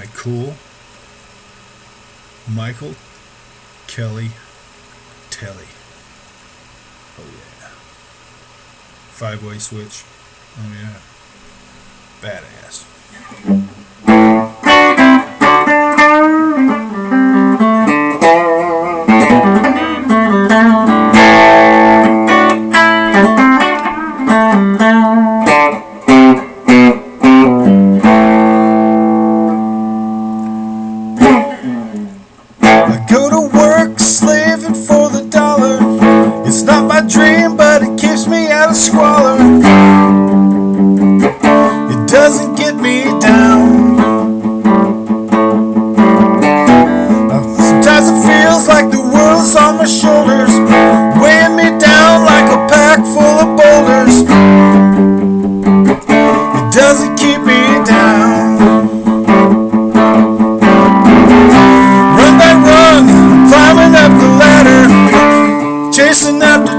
my cool Michael Kelly Telly. Oh yeah. 5-way switch. Oh yeah. Badass. I go to work slaving for the dollar. It's not my dream, but it keeps me out of squalor. It doesn't get me down. Sometimes it feels like the world's on my shoulders, weighing me down like a pack full of boulders. It doesn't keep me down. Run by run, climbing up the ladder, chasing after,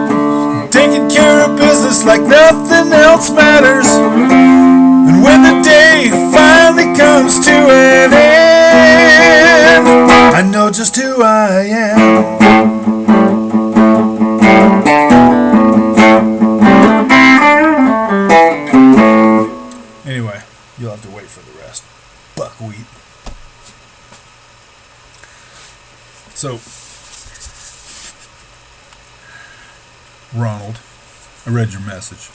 taking care of business like nothing else matters. And when the day finally comes to an end, I know just who I am. Anyway, you'll have to wait for the rest. Buckwheat. So, Ronald, I read your message.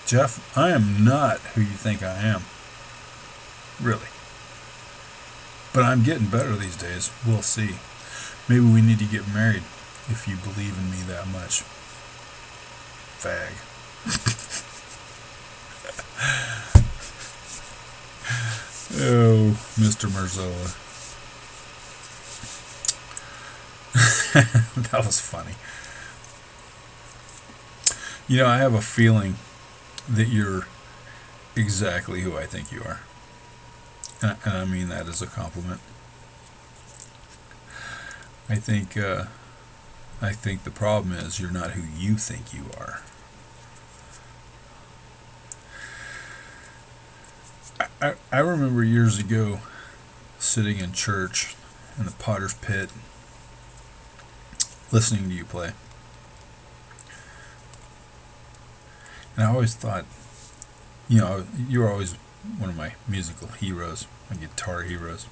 Jeff, I am not who you think I am. Really. But I'm getting better these days. We'll see. Maybe we need to get married if you believe in me that much. Fag. Oh, Mr. Merzola. That was funny. You know, I have a feeling that you're exactly who I think you are. And I mean that as a compliment. I think the problem is you're not who you think you are. I remember years ago sitting in church in the Potter's Pit listening to you play. And I always thought, you know, you were always one of my musical heroes, my guitar heroes.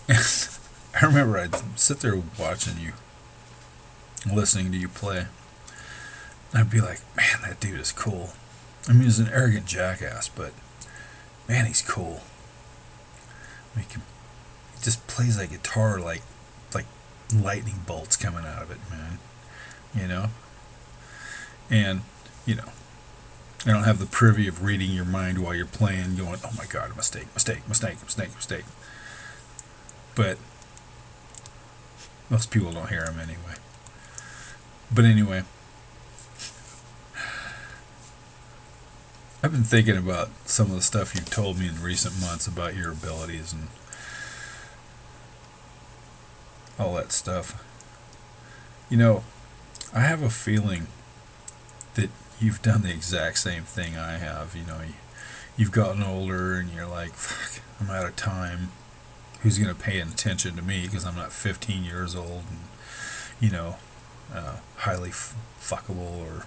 And I remember I'd sit there watching you, listening to you play. And I'd be like, man, that dude is cool. I mean, he's an arrogant jackass, but man, he's cool. I mean, he just plays that guitar like lightning bolts coming out of it, man. You know? And, you know, I don't have the privy of reading your mind while you're playing, going, oh my God, mistake. But most people don't hear them anyway. But anyway, I've been thinking about some of the stuff you've told me in recent months about your abilities and all that stuff. You know, I have a feeling that you've done the exact same thing I have. You know, you've gotten older and you're like, fuck, I'm out of time. Who's going to pay attention to me because I'm not 15 years old and, you know, highly fuckable or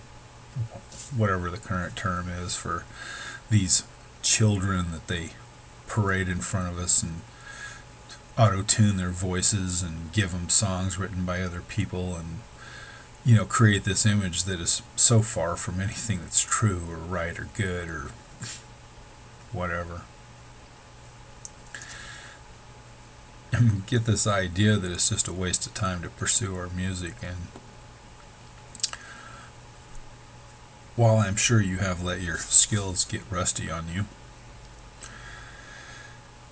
whatever the current term is for these children that they parade in front of us and auto-tune their voices and give them songs written by other people and, you know, create this image that is so far from anything that's true or right or good or whatever. And get this idea that it's just a waste of time to pursue our music. And while I'm sure you have let your skills get rusty on you,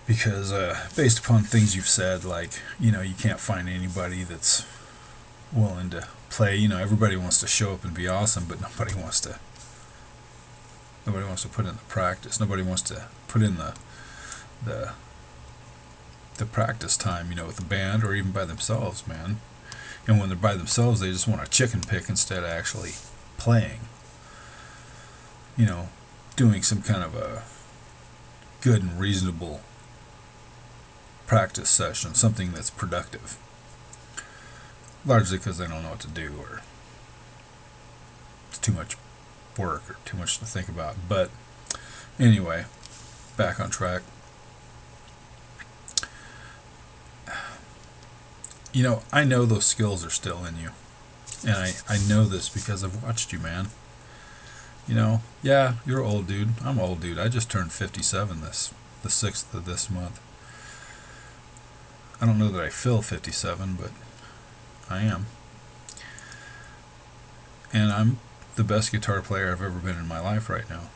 because based upon things you've said, like, you know, you can't find anybody that's willing to play. You know, everybody wants to show up and be awesome, but nobody wants to put in the practice. Nobody wants to put in the practice time, you know, with the band or even by themselves, man. And when they're by themselves, they just want to chicken pick instead of actually playing. You know, doing some kind of a good and reasonable practice session, something that's productive. Largely because they don't know what to do, or it's too much work, or too much to think about. But anyway, back on track. I know those skills are still in you. And I know this because I've watched you, man. Yeah, you're old, dude. I'm old, dude. I just turned 57 the 6th of this month. I don't know that I feel 57, but I am. And I'm the best guitar player I've ever been in my life right now.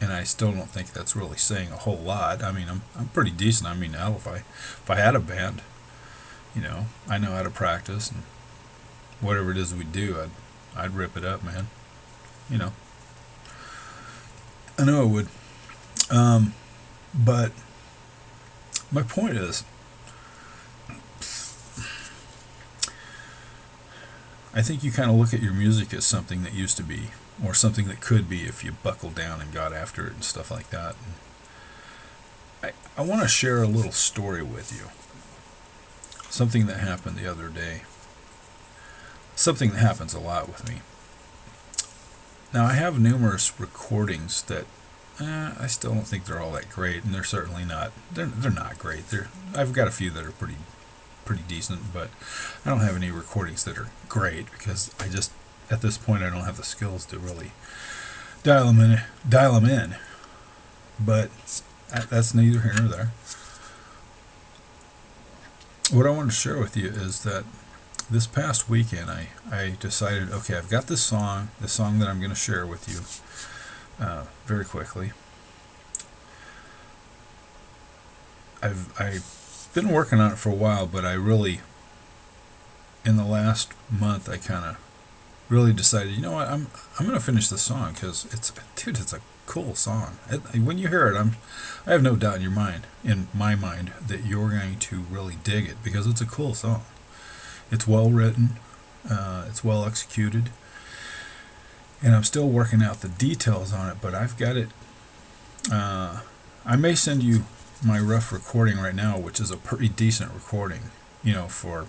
And I still don't think that's really saying a whole lot. I mean, I'm pretty decent. I mean, hell, if I had a band, I know how to practice, and whatever it is we do, I'd rip it up, man. I know I would. But my point is, I think you kind of look at your music as something that used to be, or something that could be if you buckled down and got after it and stuff like that. And I want to share a little story with you. Something that happened the other day. Something that happens a lot with me. Now, I have numerous recordings that I still don't think they're all that great, and they're certainly not. They're not great. I've got a few that are pretty decent, but I don't have any recordings that are great because at this point I don't have the skills to really dial them in. But that's neither here nor there. What I wanted to share with you is that this past weekend I decided, okay, I've got this song that I'm going to share with you very quickly. I've been working on it for a while, but I really, in the last month, I kind of really decided, you know what, I'm going to finish this song because it's a cool song. When you hear it, I have no doubt in my mind, that you're going to really dig it because it's a cool song. It's well written, it's well executed, and I'm still working out the details on it, but I've got it. I may send you my rough recording right now, which is a pretty decent recording, for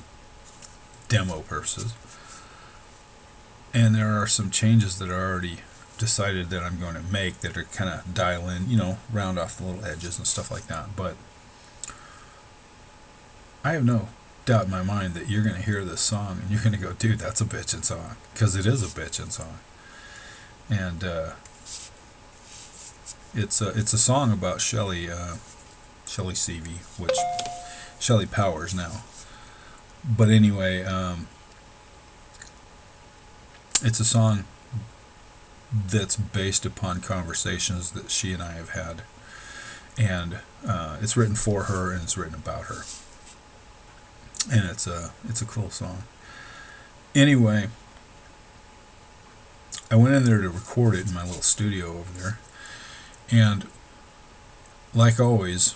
demo purposes. And there are some changes that are already decided that I'm going to make that are kind of dial in, round off the little edges and stuff like that. But I have no doubt in my mind that you're going to hear this song and you're going to go, dude, that's a bitchin' song, because it is a bitchin' song. And it's a song about Shelley Sevey, which Shelley Powers now. But anyway, it's a song that's based upon conversations that she and I have had, and it's written for her and it's written about her, and it's a cool song. Anyway, I went in there to record it in my little studio over there, and like always,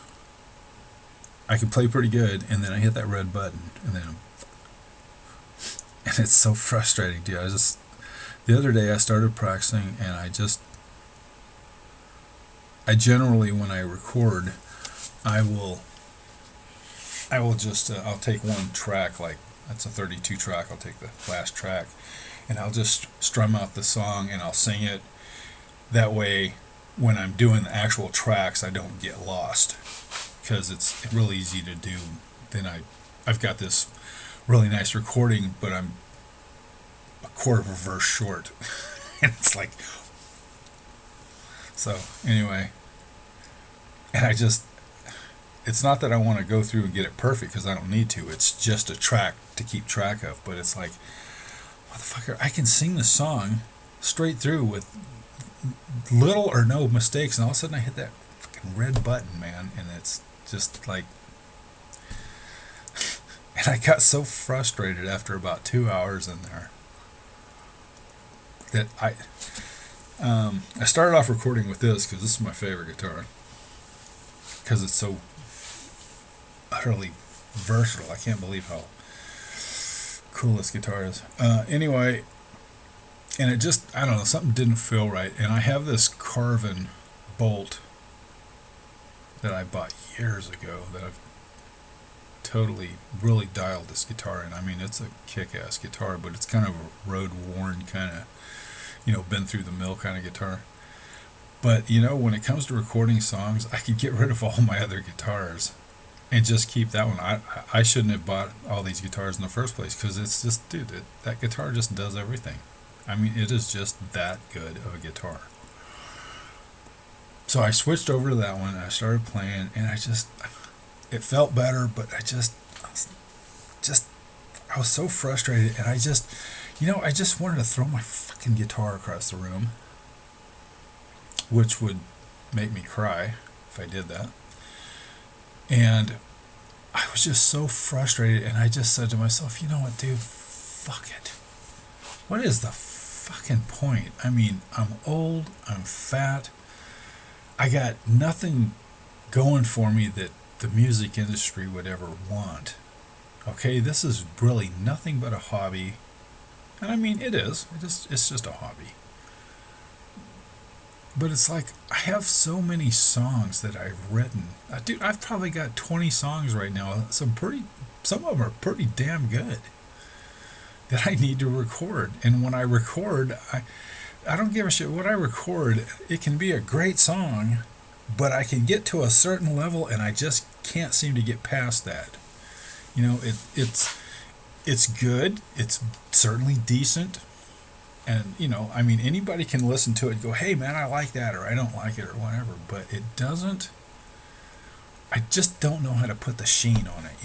I can play pretty good, and then I hit that red button, and it's so frustrating, dude. The other day I started practicing, and I generally, when I record, I will just I'll take one track, like that's a 32 track. I'll take the last track, and I'll just strum out the song and I'll sing it. That way, when I'm doing the actual tracks, I don't get lost, because it's really easy to do. Then I've got this really nice recording, but I'm a quarter of a verse short, and it's like, so anyway, and it's not that I want to go through and get it perfect, because I don't need to. It's just a track to keep track of. But it's like, motherfucker, I can sing the song straight through with little or no mistakes, and all of a sudden I hit that fucking red button, man, and it's just like, and I got so frustrated after about 2 hours in there that I started off recording with this because this is my favorite guitar, because it's so utterly versatile. I can't believe how cool this guitar is. Anyway, and it just, I don't know, something didn't feel right. And I have this Carvin Bolt that I bought years ago that I've totally really dialed this guitar in. I mean, it's a kick-ass guitar, but it's kind of a road-worn kind of, been through the mill kind of guitar. But, when it comes to recording songs, I could get rid of all my other guitars and just keep that one. I shouldn't have bought all these guitars in the first place, because it's just, dude, that guitar just does everything. I mean, it is just that good of a guitar. So I switched over to that one, and I started playing, and it felt better, but I was so frustrated, and I just wanted to throw my fucking guitar across the room, which would make me cry if I did that. And I was just so frustrated, and I just said to myself, you know what, dude, fuck it. What is the fucking point? I mean, I'm old, I'm fat, I got nothing going for me that the music industry would ever want. Okay, this is really nothing but a hobby. And I mean, it is. It's just a hobby. But it's like, I have so many songs that I've written. Dude, I've probably got 20 songs right now. Some of them are pretty damn good that I need to record. And when I record, I don't give a shit what I record. It can be a great song, but I can get to a certain level, and I just can't seem to get past that. It's good. It's certainly decent. And, I mean, anybody can listen to it and go, hey, man, I like that, or I don't like it, or whatever. But it doesn't, I just don't know how to put the sheen on it,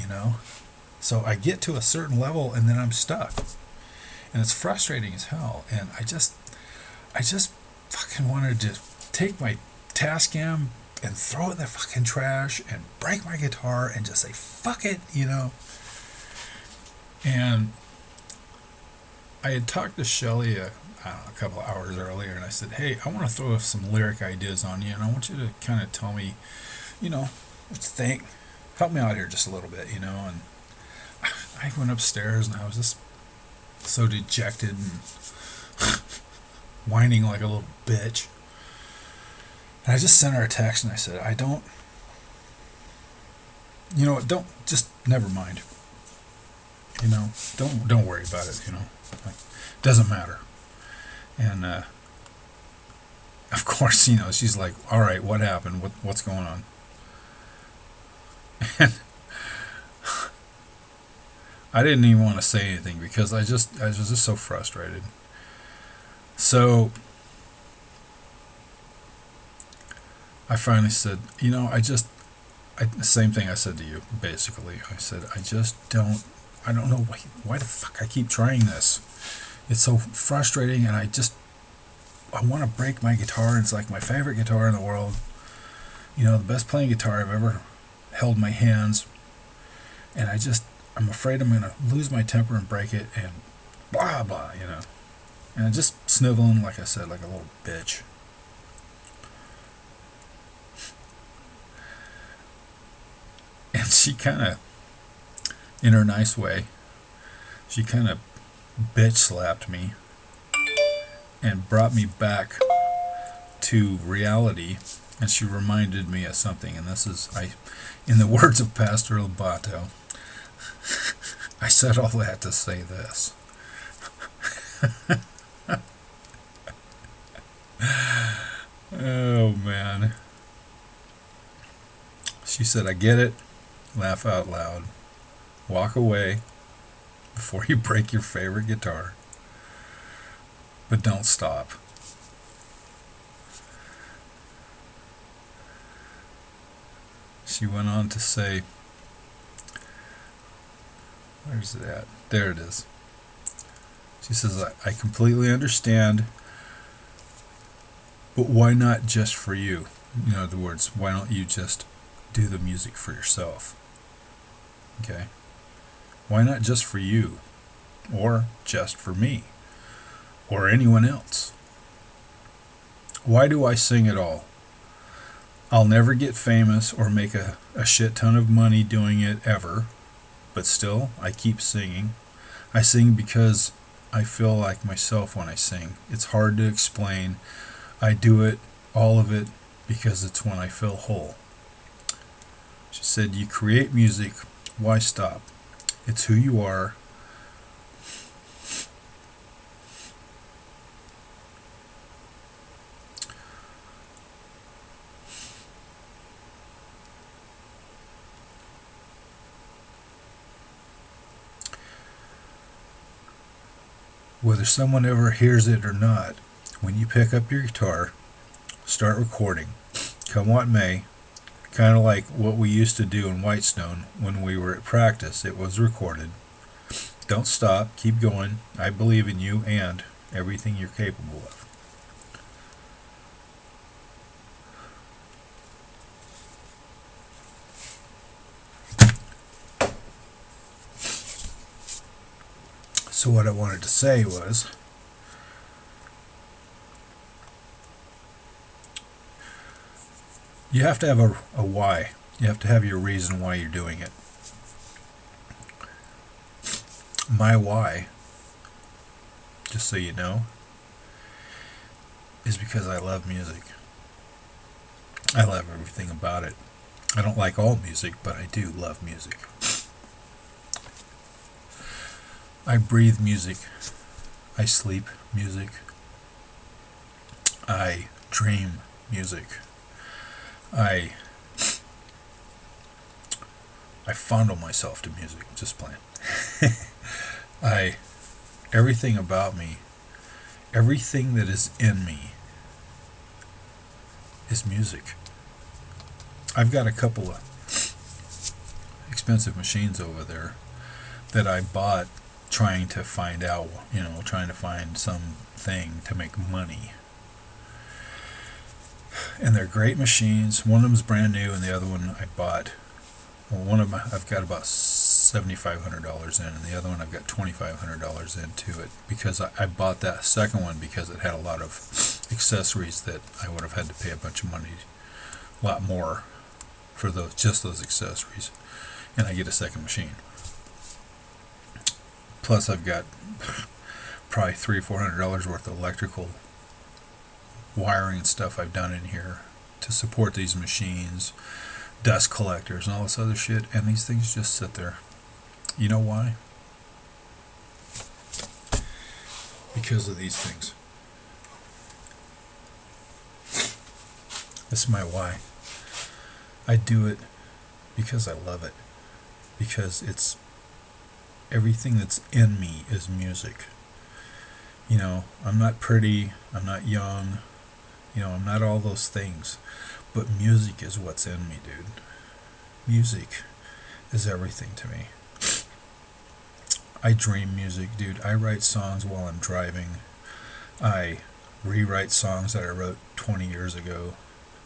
So I get to a certain level, and then I'm stuck. And it's frustrating as hell. And I just fucking wanted to take my Tascam and throw it in the fucking trash and break my guitar and just say, fuck it, And I had talked to Shelly a couple of hours earlier, and I said, hey, I want to throw some lyric ideas on you, and I want you to kind of tell me, what you think. Help me out here just a little bit, And I went upstairs, and I was just so dejected and whining like a little bitch. And I just sent her a text, and I said, just never mind. Don't worry about it, Like, doesn't matter. And of course, she's like, all right, what happened? What's going on? And I didn't even want to say anything, because I was just so frustrated. So I finally said, same thing I said to you, basically. I said, I don't know why the fuck I keep trying this. It's so frustrating, and I want to break my guitar. It's like my favorite guitar in the world. The best playing guitar I've ever held in my hands. And I'm afraid I'm going to lose my temper and break it, and blah, blah, And I'm just sniveling, like I said, like a little bitch. And she kind of, in her nice way, she kind of bitch slapped me and brought me back to reality, and she reminded me of something. And this is, in the words of Pastor Lobato, I said all that to say this. Oh, man. She said, I get it. Laugh out loud. Walk away before you break your favorite guitar. But don't stop. She went on to say, where's it at? There it is. She says, I completely understand, but why not just for you? In other words, why don't you just do the music for yourself? Okay? Why not just for you? Or just for me? Or anyone else? Why do I sing at all? I'll never get famous or make a shit ton of money doing it ever, but still, I keep singing. I sing because I feel like myself when I sing. It's hard to explain. I do it, all of it, because it's when I feel whole. She said, you create music, why stop? It's who you are. Whether someone ever hears it or not, when you pick up your guitar, start recording. Come what may, kind of like what we used to do in Whitestone when we were at practice. It was recorded. Don't stop. Keep going. I believe in you and everything you're capable of. So what I wanted to say was, you have to have a why. You have to have your reason why you're doing it. My why, just so you know, is because I love music. I love everything about it. I don't like all music, but I do love music. I breathe music. I sleep music. I dream music. I fondle myself to music, just playing. Everything about me, everything that is in me is music. I've got a couple of expensive machines over there that I bought trying to find out, trying to find something to make money. And they're great machines. One of them's brand new, and the other one I bought. Well, one of them I've got about $7,500 in, and the other one I've got $2,500 into it because I bought that second one because it had a lot of accessories that I would have had to pay a bunch of money, a lot more for those accessories, and I get a second machine. Plus, I've got probably $300-400 worth of electrical wiring and stuff I've done in here to support these machines, dust collectors and all this other shit, and these things just sit there. You know why? Because of these things. This is my why. I do it because I love it. Because it's everything that's in me is music. I'm not pretty, I'm not young, I'm not all those things, but music is what's in me, dude. Music is everything to me. I dream music, dude. I write songs while I'm driving. I rewrite songs that I wrote 20 years ago.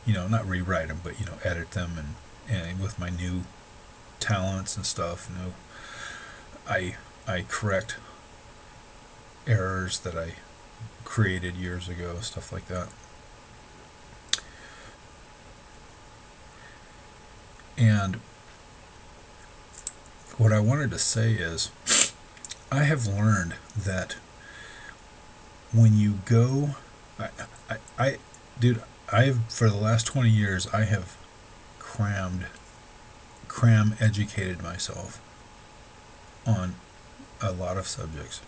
Not rewrite them, but edit them and with my new talents and stuff. I correct errors that I created years ago, stuff like that. And what I wanted to say is, I have learned that when you go, for the last 20 years, I have cram educated myself on a lot of subjects.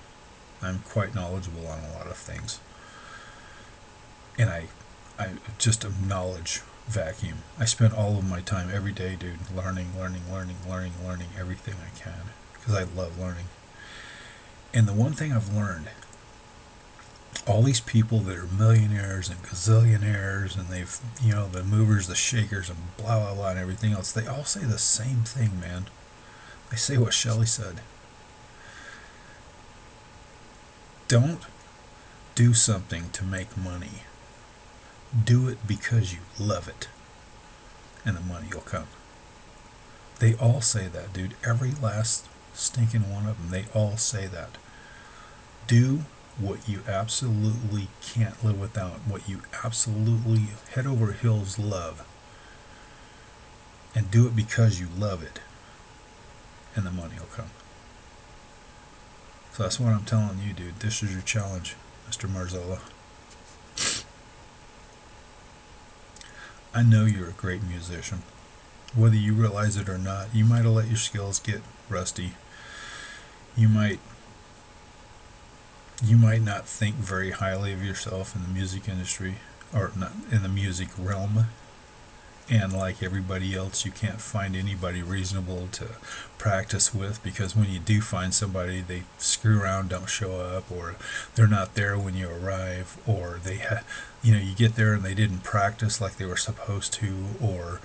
I'm quite knowledgeable on a lot of things. And I just a knowledge vacuum. I spend all of my time every day, dude, learning everything I can because I love learning. And the one thing I've learned, all these people that are millionaires and gazillionaires and they've, the movers, the shakers and blah, blah, blah and everything else, they all say the same thing, man. They say what Shelley said. Don't do something to make money. Do it because you love it. And the money will come. They all say that, dude. Every last stinking one of them. They all say that. Do what you absolutely can't live without. What you absolutely head over heels love. And do it because you love it. And the money will come. So that's what I'm telling you, dude. This is your challenge, Mr. Marzola. I know you're a great musician. Whether you realize it or not, you might have let your skills get rusty. You might not think very highly of yourself in the music industry, or not in the music realm. And like everybody else, you can't find anybody reasonable to practice with, because when you do find somebody, they screw around, don't show up, or they're not there when you arrive, or you get there and they didn't practice like they were supposed to, or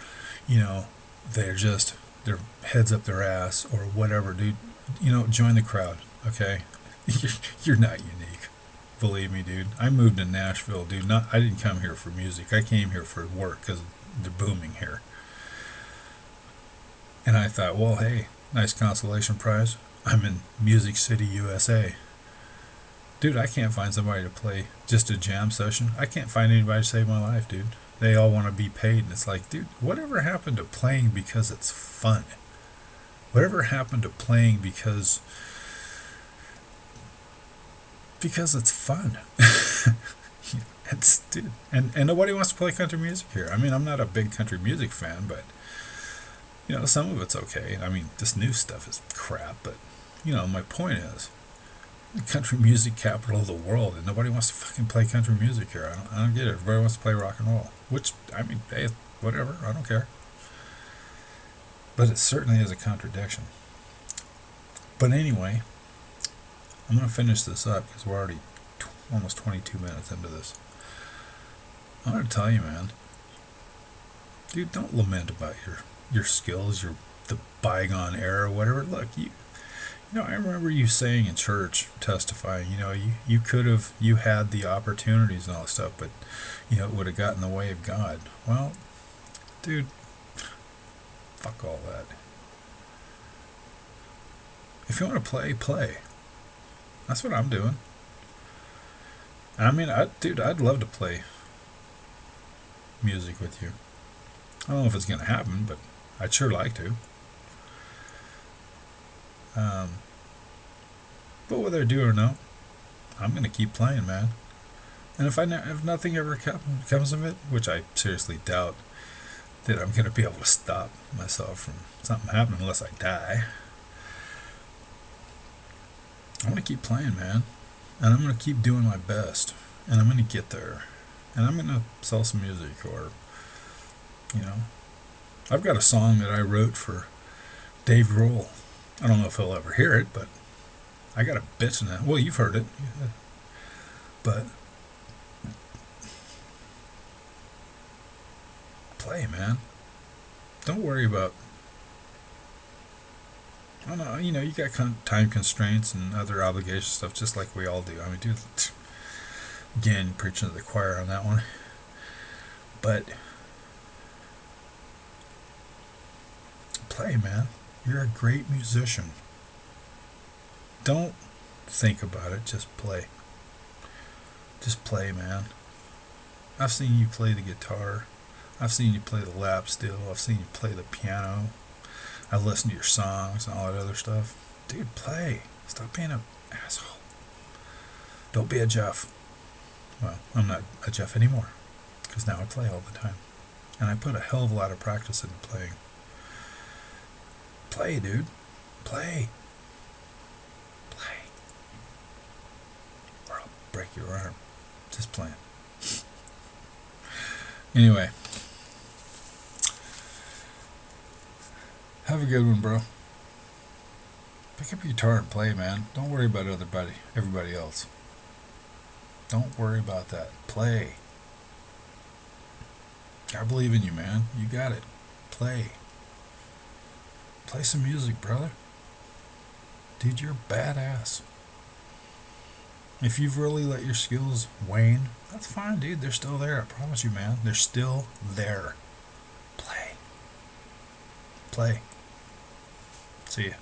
they're just their heads up their ass or whatever, dude. Join the crowd, okay? You're not unique. Believe me, dude. I moved to Nashville, dude. I didn't come here for music. I came here for work because they're booming here. And I thought, well, hey, nice consolation prize. I'm in Music City, USA. Dude, I can't find somebody to play just a jam session. I can't find anybody to save my life, dude. They all want to be paid. And it's like, dude, whatever happened to playing because it's fun? Whatever happened to playing because it's fun? Dude, and nobody wants to play country music here. I mean, I'm not a big country music fan, but some of it's okay. I mean, this new stuff is crap, but my point is, the country music capital of the world, and nobody wants to fucking play country music here. I don't get it. Everybody wants to play rock and roll, which, I mean, hey, whatever. I don't care. But it certainly is a contradiction. But anyway, I'm going to finish this up because we're already almost 22 minutes into this. I want to tell you, man, dude, don't lament about your skills, the bygone era, whatever. Look, I remember you saying in church, testifying, you had the opportunities and all that stuff, but it would have gotten in the way of God. Well, dude, fuck all that. If you want to play. That's what I'm doing. I mean, I'd love to play music with you. I don't know if it's going to happen, but I'd sure like to. But whether I do or not, I'm going to keep playing, man. And if nothing ever comes of it, which I seriously doubt that I'm going to be able to stop myself from something happening unless I die, I'm going to keep playing, man. And I'm going to keep doing my best. And I'm going to get there. And I'm going to sell some music, or, I've got a song that I wrote for Dave Grohl. I don't know if he'll ever hear it, but I got a bitch in that. Well, you've heard it. But play, man. Don't worry about, I don't know, you got time constraints and other obligation stuff, just like we all do. I mean, dude, again, preaching to the choir on that one. But play, man. You're a great musician. Don't think about it, just play. Just play, man. I've seen you play the guitar. I've seen you play the lap steel. I've seen you play the piano. I've listened to your songs and all that other stuff. Dude, play. Stop being an asshole. Don't be a Jeff. Well, I'm not a Jeff anymore, because now I play all the time. And I put a hell of a lot of practice into playing. Play, dude. Play. Play. Or I'll break your arm. Just playing. Anyway. Have a good one, bro. Pick up your guitar and play, man. Don't worry about everybody else. Don't worry about that. Play. I believe in you, man. You got it. Play. Play some music, brother. Dude, you're badass. If you've really let your skills wane, that's fine, dude. They're still there. I promise you, man. They're still there. Play. Play. See ya.